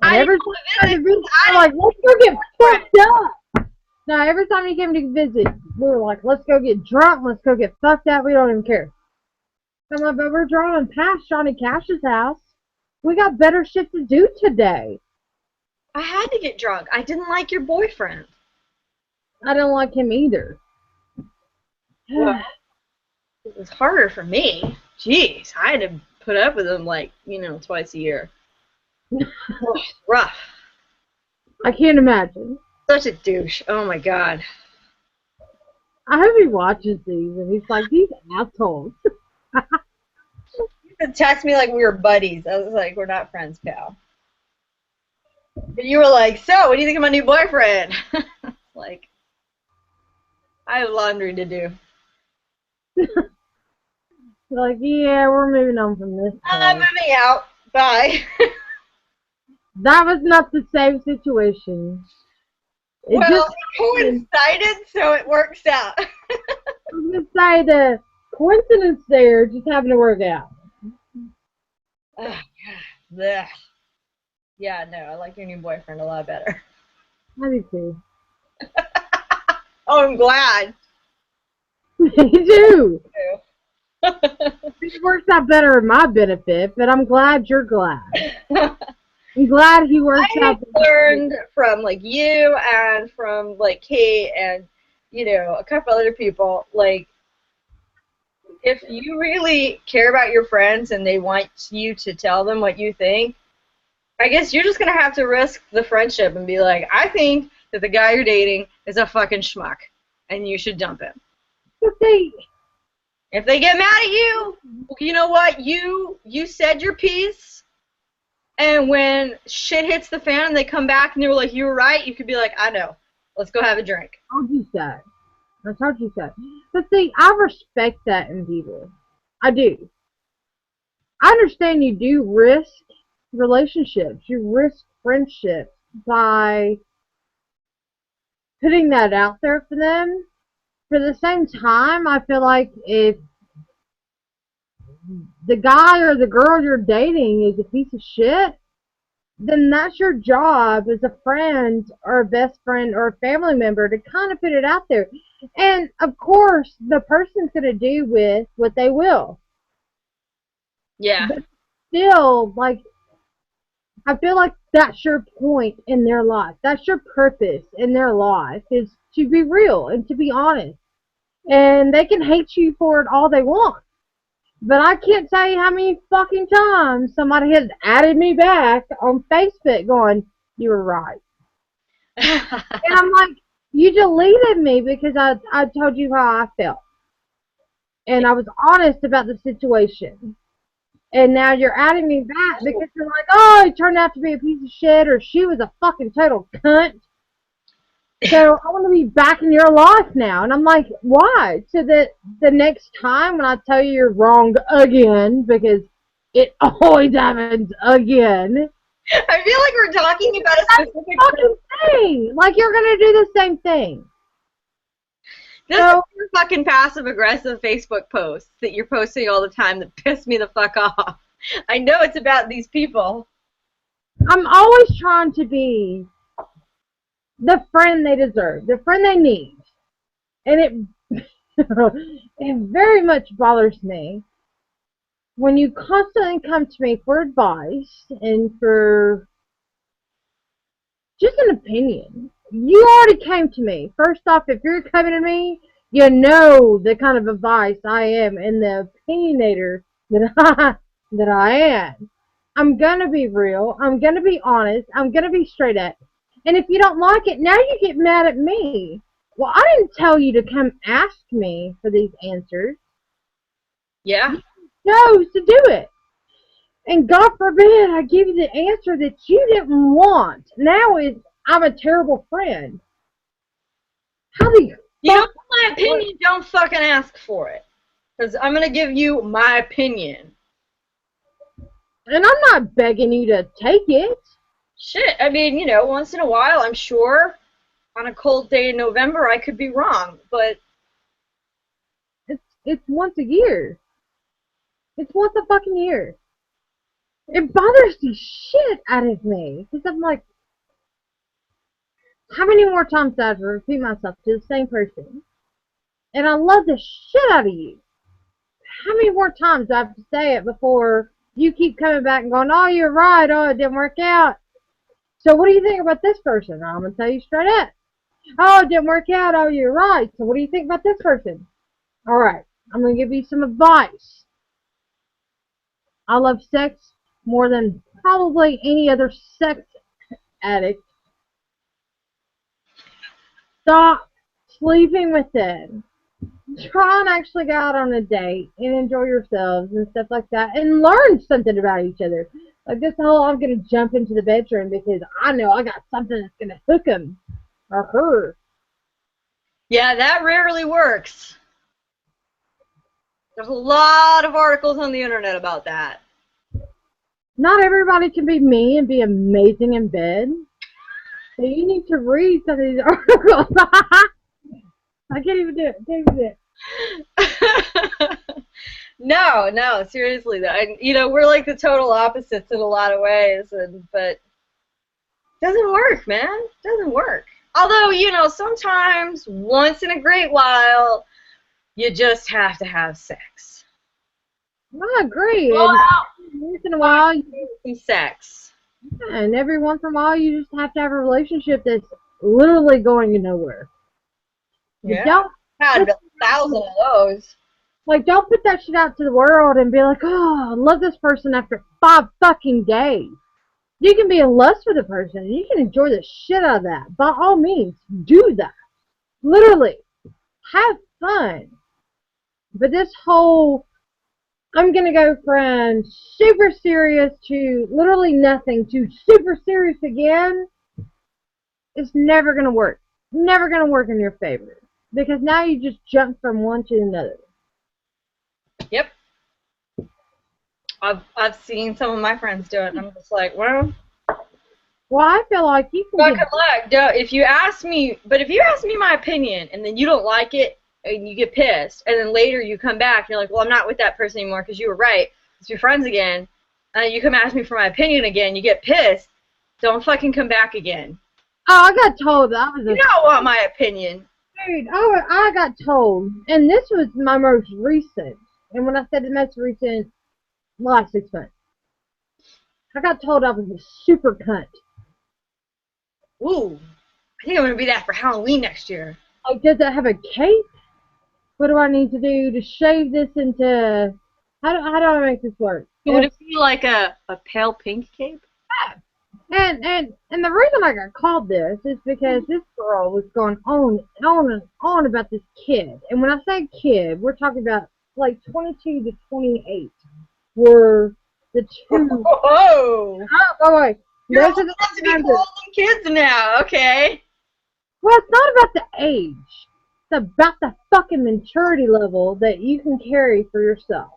And I didn't every want time to he visit. visit, I we're like, didn't let's go get want fucked up. No, every time he came to visit, we were like, let's go get drunk, let's go get fucked up, we don't even care. I'm like, but we're driving past Johnny Cash's house. We got better shit to do today. I had to get drunk. I didn't like your boyfriend. I don't like him either. Well, it was harder for me. Jeez, I had to put up with him like, twice a year. Oh, rough. I can't imagine. Such a douche. Oh my God. I hope he watches these and he's like, these assholes. You could text me like we were buddies. I was like, we're not friends, pal. And you were like, so, what do you think of my new boyfriend? Like, I have laundry to do. Like, yeah, we're moving on from this I'm point. moving out. Bye. That was not the same situation. It Well, just it coincided, so it works out. I was gonna say the coincidence there just happened to work out. Blech. Yeah, no, I like your new boyfriend a lot better. I do too. Oh, I'm glad. Me too. It works out better in my benefit, but I'm glad you're glad. I'm glad he works I out. learned from like you and from like Kate and a couple other people, like if you really care about your friends and they want you to tell them what you think, I guess you're just gonna have to risk the friendship and be like, I think that the guy you're dating is a fucking schmuck and you should dump him. If they get mad at you, you know what? You said your piece. And when shit hits the fan and they come back and they were like, you were right, you could be like, I know. Let's go have a drink. I told you so. I told you so. But see, I respect that in people. I do. I understand you do risk relationships. You risk friendships by putting that out there for them. For the same time, I feel like if the guy or the girl you're dating is a piece of shit, then that's your job as a friend or a best friend or a family member to kind of put it out there. And, of course, the person's going to do with what they will. Yeah. But still, like, I feel like that's your point in their life. That's your purpose in their life, is to be real and to be honest. And they can hate you for it all they want. But I can't tell you how many fucking times somebody has added me back on Facebook going, you were right. And I'm like, you deleted me because I told you how I felt. And I was honest about the situation. And now you're adding me back because you're like, oh, he turned out to be a piece of shit, or she was a fucking total cunt. So I want to be back in your life now. And I'm like, why? So that the next time when I tell you you're wrong again, because It always happens again. I feel like we're talking about a That's the specific fucking thing. Like, you're going to do the same thing. This is your fucking passive-aggressive Facebook posts that you're posting all the time that piss me the fuck off. I know it's about these people. I'm always trying to be the friend they deserve, the friend they need. And it very much bothers me when you constantly come to me for advice and for just an opinion. You already came to me. First off, if you're coming to me, you know the kind of advice I am and the opinionator that I am. I'm going to be real. I'm going to be honest. I'm going to be straight up. And if you don't like it, now you get mad at me. Well, I didn't tell you to come ask me for these answers. Yeah. You chose to do it. And God forbid I give you the answer that you didn't want. Now I'm a terrible friend. How do you don't want my opinion, don't fucking ask for it. Because I'm going to give you my opinion. And I'm not begging you to take it. Shit, I mean, once in a while, I'm sure, on a cold day in November, I could be wrong, but... It's once a year. It's once a fucking year. It bothers the shit out of me. Because I'm like, how many more times do I have to repeat myself to the same person? And I love the shit out of you. How many more times do I have to say it before you keep coming back and going, oh, you're right, oh, it didn't work out. So what do you think about this person? I'm going to tell you straight up. Oh, it didn't work out, oh, you're right. So what do you think about this person? All right, I'm going to give you some advice. I love sex more than probably any other sex addict. Stop sleeping with them. Try and actually go out on a date and enjoy yourselves and stuff like that and learn something about each other. Like this whole I'm going to jump into the bedroom because I know I got something that's going to hook him or her. Yeah, that rarely works. There's a lot of articles on the internet about that. Not everybody can be me and be amazing in bed. So you need to read some of these articles. I can't even do it. No, seriously. We're like the total opposites in a lot of ways, but it doesn't work, man. It doesn't work. Although, sometimes, once in a great while, you just have to have sex. I agree. And once in a while, some sex. And every once in a while, you just have to have a relationship that's literally going nowhere. Yeah. Don't had 1,000 of those. Like, don't put that shit out to the world and be like, oh, I love this person after 5 fucking days. You can be in lust with a person and you can enjoy the shit out of that. By all means, do that. Literally. Have fun. But this whole, I'm going to go from super serious to literally nothing to super serious again, it's never going to work. Never going to work in your favor. Because now you just jump from one to another. Yep. I've seen some of my friends do it, and I'm just like, well, I feel like you can if you ask me my opinion, and then you don't like it, and you get pissed, and then later you come back, and you're like, well, I'm not with that person anymore because you were right. Let's be friends again. And you come ask me for my opinion again, you get pissed. Don't fucking come back again. Oh, I got told that was You don't want my opinion. Dude, I got told, and this was my most recent, and when I said the most recent, last 6 months, I got told I was a super cunt. Ooh, I think I'm going to be that for Halloween next year. Like, does it have a cape? What do I need to do to shave this into, how do I make this work? Would it be like a pale pink cape? Yeah. And the reason I got called this is because this girl was going on and on and on about this kid. And when I say kid, we're talking about like 22 to 28 were the two. Whoa! Oh, wait. You're old enough to be holding kids now, okay? Well, it's not about the age. It's about the fucking maturity level that you can carry for yourself.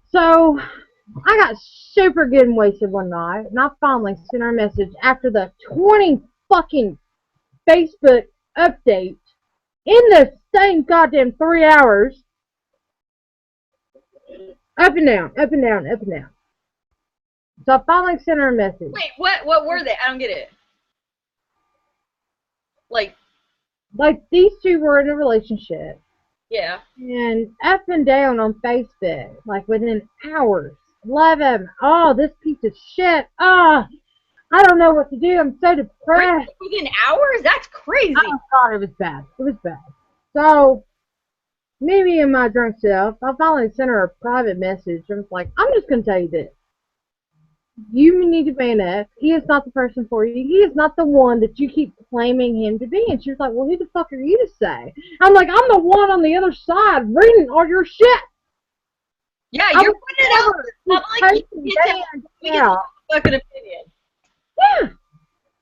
So, I got super good and wasted one night, and I finally sent her a message after the 20 fucking Facebook update in the same goddamn 3 hours. Up and down, up and down, up and down. So I finally sent her a message. Wait, what were they? I don't get it. Like these two were in a relationship. Yeah. And up and down on Facebook, like within hours. Love him. Oh, this piece of shit. Oh, I don't know what to do. I'm so depressed. Within hours? That's crazy. Oh, God, it was bad. It was bad. So, me and my drunk self, I finally sent her a private message. I was like, I'm just going to tell you this. You need to man up. He is not the person for you. He is not the one that you keep claiming him to be. And she was like, well, who the fuck are you to say? I'm like, I'm the one on the other side reading all your shit. Yeah, you're putting it out. Not like you get a fucking opinion. Yeah.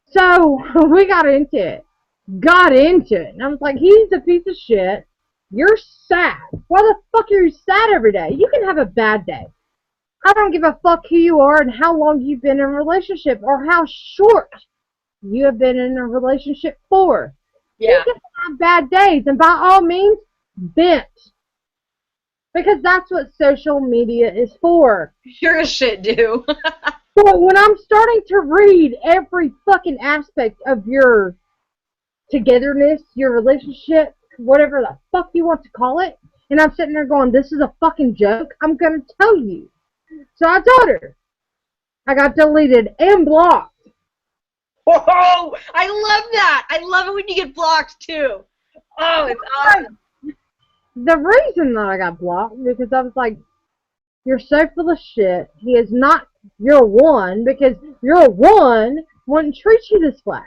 So we got into it. And I was like, he's a piece of shit. You're sad. Why the fuck are you sad every day? You can have a bad day. I don't give a fuck who you are and how long you've been in a relationship or how short you have been in a relationship for. Yeah. You can have bad days, and by all means, vent. Because that's what social media is for. Sure as shit do. But when I'm starting to read every fucking aspect of your togetherness, your relationship, whatever the fuck you want to call it, and I'm sitting there going, this is a fucking joke, I'm going to tell you. So I told her. I got deleted and blocked. Whoa! I love that! I love it when you get blocked, too. Oh, it's awesome. The reason that I got blocked, because I was like, you're so full of shit. He is not your one, because your one wouldn't treat you this way.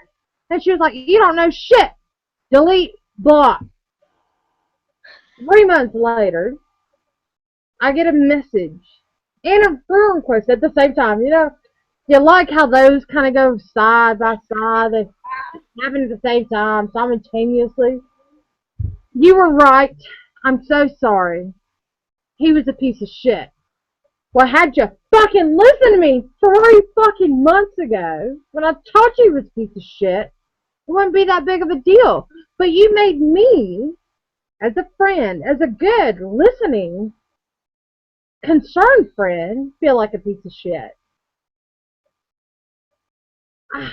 And she was like, you don't know shit. Delete, block. 3 months later, I get a message and a friend request at the same time. You know, you like how those kind of go side by side. They happen at the same time, simultaneously. You were right. I'm so sorry. He was a piece of shit. Well, had you fucking listened to me 3 fucking months ago when I told you he was a piece of shit, it wouldn't be that big of a deal. But you made me, as a friend, as a good, listening, concerned friend, feel like a piece of shit. I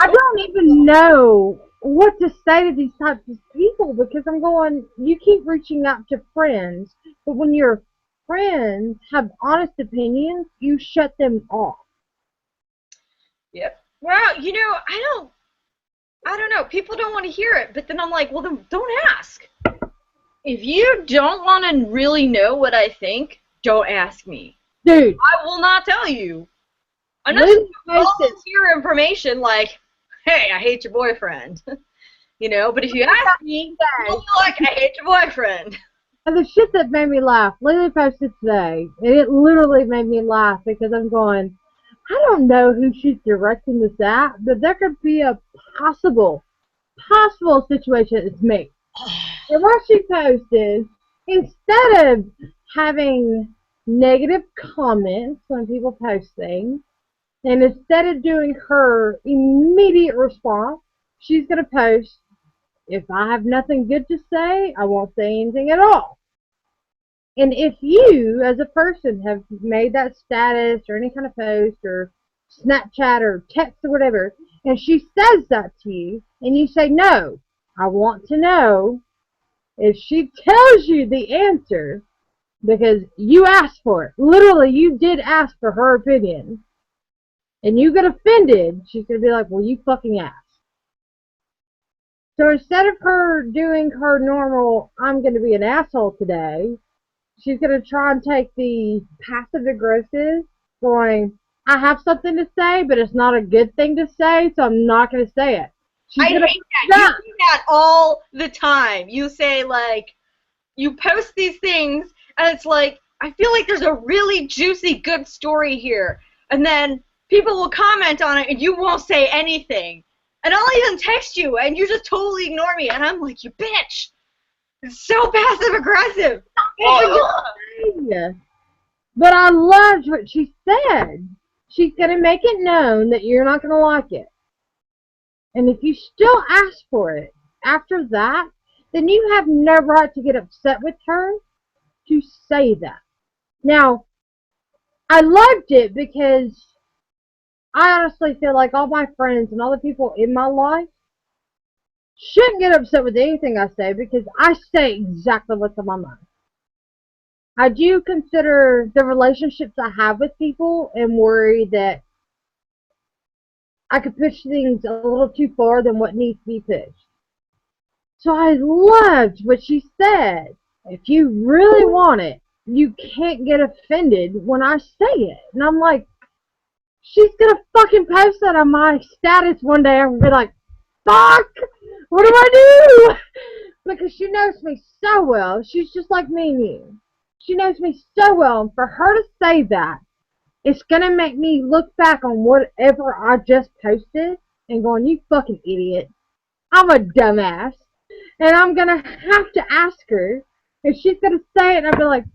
don't even know what to say to these types of people, because I'm going, you keep reaching out to friends, but when your friends have honest opinions, you shut them off. Yep. Well, you know, I don't know. People don't want to hear it, but then I'm like, well, then don't ask. If you don't want to really know what I think, don't ask me. Dude. I will not tell you. I'm not going to volunteer information like, hey, I hate your boyfriend. You know, but if you ask me, I'll be like, I hate your boyfriend. And the shit that made me laugh, Lily posted today, and it literally made me laugh because I'm going, I don't know who she's directing this at, but there could be a possible situation it's me. And what she posted, instead of having negative comments when people post things, and instead of doing her immediate response, she's going to post, if I have nothing good to say, I won't say anything at all. And if you, as a person, have made that status or any kind of post or Snapchat or text or whatever, and she says that to you, and you say, no, I want to know, if she tells you the answer, because you asked for it, literally you did ask for her opinion, and you get offended, she's going to be like, well, you fucking asked. So instead of her doing her normal, I'm going to be an asshole today, she's going to try and take the passive-aggressive, going, I have something to say, but it's not a good thing to say, so I'm not going to say it. I hate that. You do that all the time. You say, like, you post these things, and it's like, I feel like there's a really juicy, good story here. And then people will comment on it, and you won't say anything. And I'll even text you, and you just totally ignore me. And I'm like, you bitch. It's so passive-aggressive. you. But I loved what she said. She's going to make it known that you're not going to like it. And if you still ask for it after that, then you have no right to get upset with her to say that. Now, I loved it because I honestly feel like all my friends and all the people in my life shouldn't get upset with anything I say because I say exactly what's on my mind. I do consider the relationships I have with people and worry that I could push things a little too far than what needs to be pushed. So I loved what she said. If you really want it, you can't get offended when I say it. And I'm like, she's gonna fucking post that on my status one day and be like, fuck, what do I do? Because she knows me so well. She's just like me and you. She knows me so well, and for her to say that, it's gonna make me look back on whatever I just posted and going, you fucking idiot. I'm a dumbass. And I'm gonna have to ask her if she's gonna say it, and I'll be like,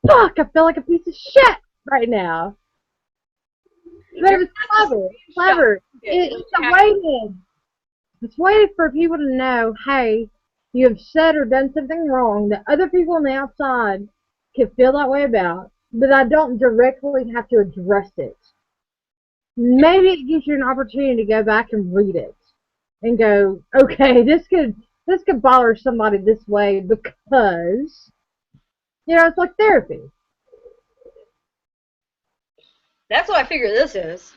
fuck, I feel like a piece of shit right now. But it was clever. It's waited for people to know, hey, you have said or done something wrong that other people on the outside can feel that way about, but I don't directly have to address it. Maybe it gives you an opportunity to go back and read it and go, okay, this could bother somebody this way because, it's like therapy. That's what I figure this is.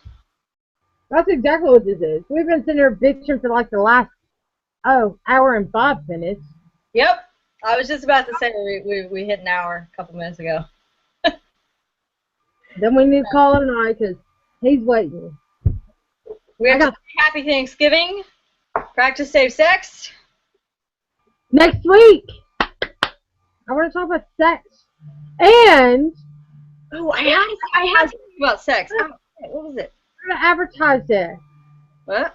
That's exactly what this is. We've been sitting here bitching for like the last, hour and 5 minutes. Yep. I was just about to say we hit an hour a couple minutes ago. Then we need to call it a night because he's waiting. We have to say happy Thanksgiving. Practice safe sex. Next week, I want to talk about sex. And I had to talk about sex. What was it? We're going to advertise it. What?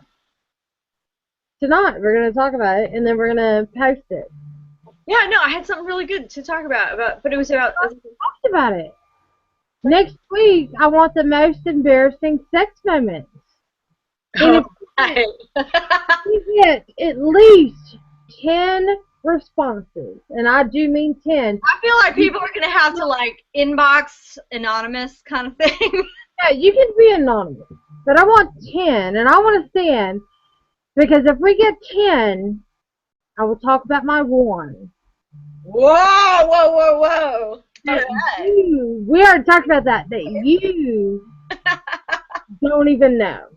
Tonight, we're going to talk about it, and then we're going to post it. Yeah, no, I had something really good to talk about, but it was about... I talked about it. Next week, I want the most embarrassing sex moments. And if you get at least 10 responses, and I do mean 10. I feel like people are going to have to, like, inbox anonymous kind of thing. Yeah, you can be anonymous, but I want 10, and I want to stand, because if we get 10, I will talk about my one. Whoa. Right. We already talked about that you don't even know.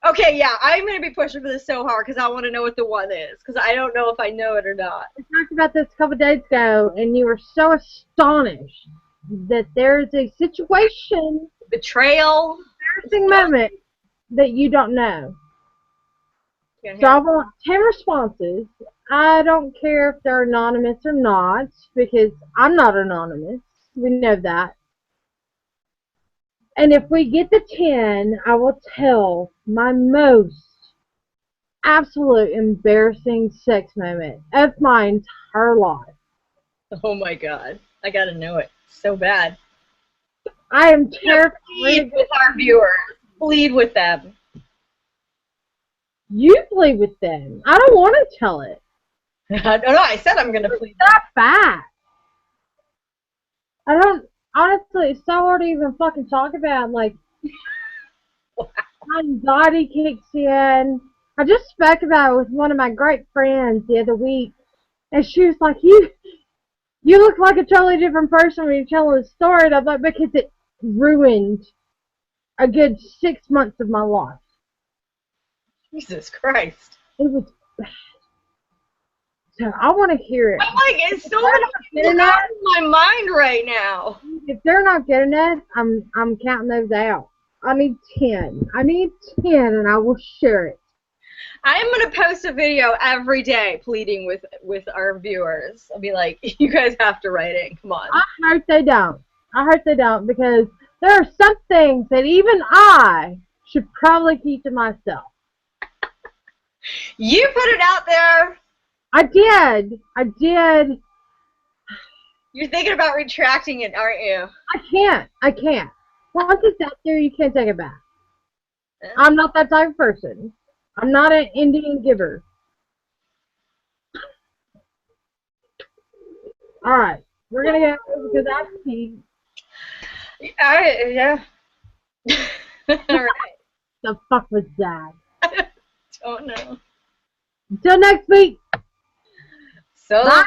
Okay, yeah, I'm going to be pushing for this so hard because I want to know what the one is, because I don't know if I know it or not. We talked about this a couple days ago, and you were so astonished that there's a situation, betrayal, embarrassing moment that you don't know. So I want 10 responses. I don't care if they're anonymous or not, because I'm not anonymous. We know that. And if we get the 10, I will tell my most absolute embarrassing sex moment of my entire life. Oh my god. I gotta know it so bad. I am terrified. Plead with our viewers. Plead with them. You plead with them. I don't want to tell it. No, I said I'm going to plead. That fact. I don't, honestly, it's so hard to even fucking talk about. Like, my anxiety kicks in. I just spoke about it with one of my great friends the other week, and she was like, you look like a totally different person when you're telling the story. And I'm like, because it ruined a good 6 months of my life. Jesus Christ. It was bad. So I want to hear it. I'm like, it's so in my mind right now. If they're not getting it, I'm counting those out. I need 10. I need 10, and I will share it. I'm going to post a video every day pleading with our viewers. I'll be like, you guys have to write in. Come on. I hope they don't. I hope they don't, because there are some things that even I should probably keep to myself. You put it out there. I did. You're thinking about retracting it, aren't you? I can't. Once it's out there, you can't take it back. I'm not that type of person. I'm not an Indian giver. All right, we're gonna go because I pee. Yeah. All right. The fuck was that? Don't know. Until next week. So Bye. long.